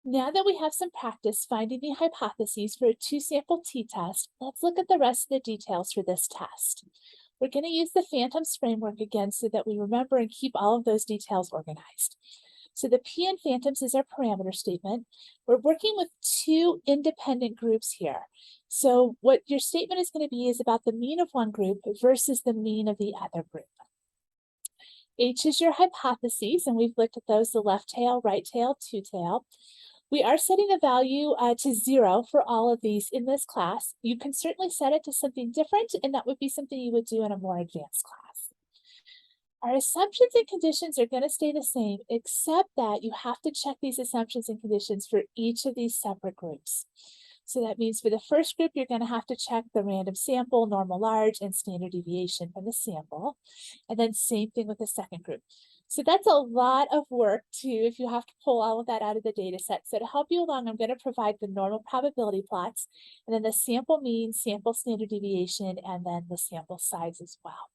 Now that we have some practice finding the hypotheses for a two-sample t-test, let's look at the rest of the details for this test. We're going to use the phantoms framework again so that we remember and keep all of those details organized. So the P in phantoms is our parameter statement. We're working with two independent groups here. So what your statement is going to be is about the mean of one group versus the mean of the other group. H is your hypotheses, and we've looked at those, the left tail, right tail, two tail. We are setting a value to 0 for all of these in this class. You can certainly set it to something different, and that would be something you would do in a more advanced class. Our assumptions and conditions are going to stay the same, except that you have to check these assumptions and conditions for each of these separate groups. So that means for the first group, you're going to have to check the random sample, normal large, and standard deviation from the sample. And then same thing with the second group. So that's a lot of work too, if you have to pull all of that out of the data set. So to help you along, I'm going to provide the normal probability plots, and then the sample mean, sample standard deviation, and then the sample size as well.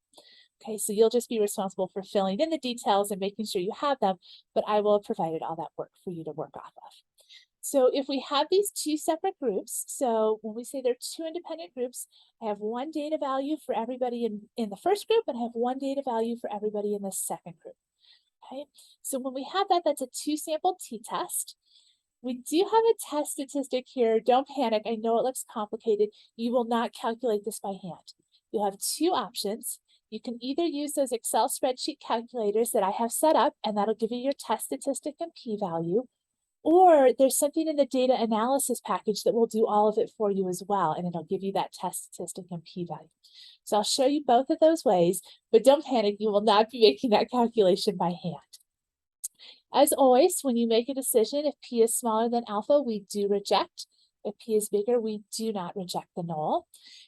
Okay, so you'll just be responsible for filling in the details and making sure you have them, but I will have provided all that work for you to work off of. So if we have these two separate groups, so when we say they're two independent groups, I have one data value for everybody in the first group, and I have one data value for everybody in the second group. Okay, so when we have that, that's a two-sample t-test. We do have a test statistic here. Don't panic. I know it looks complicated. You will not calculate this by hand. You'll have two options. You can either use those Excel spreadsheet calculators that I have set up, and that'll give you your test statistic and p-value. Or there's something in the data analysis package that will do all of it for you as well, and it'll give you that test statistic and p-value. So I'll show you both of those ways, but don't panic. You will not be making that calculation by hand. As always, when you make a decision, if p is smaller than alpha, we do reject. If p is bigger, we do not reject the null.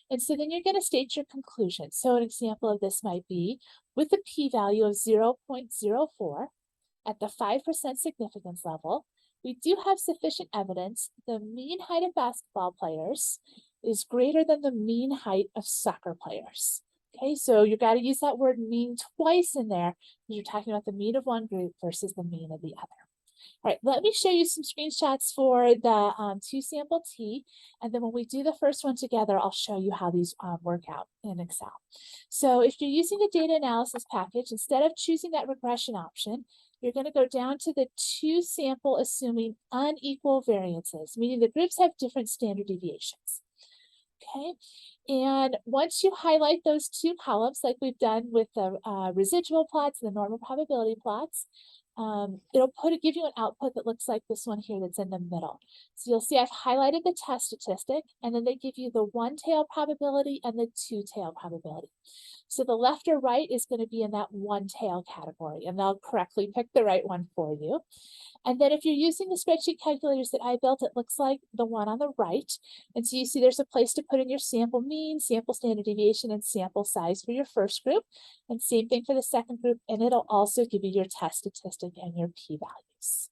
And so then you're going to state your conclusion. So an example of this might be, with a p-value of 0.04 at the 5% significance level, we do have sufficient evidence the mean height of basketball players is greater than the mean height of soccer players. Okay, so you got to use that word mean twice in there because you're talking about the mean of one group versus the mean of the other. All right, let me show you some screenshots for the two-sample T, and then when we do the first one together, I'll show you how these work out in Excel. So if you're using the data analysis package, instead of choosing that regression option, you're going to go down to the two-sample assuming unequal variances, meaning the groups have different standard deviations. Okay, and once you highlight those two columns, like we've done with the residual plots and the normal probability plots, it'll give you an output that looks like this one here that's in the middle. So you'll see I've highlighted the test statistic, and then they give you the one-tail probability and the two-tail probability. So the left or right is going to be in that one-tail category, and they'll correctly pick the right one for you. And then if you're using the spreadsheet calculators that I built, it looks like the one on the right. And so you see there's a place to put in your sample mean, sample standard deviation, and sample size for your first group. And same thing for the second group, and it'll also give you your test statistic and your p-values.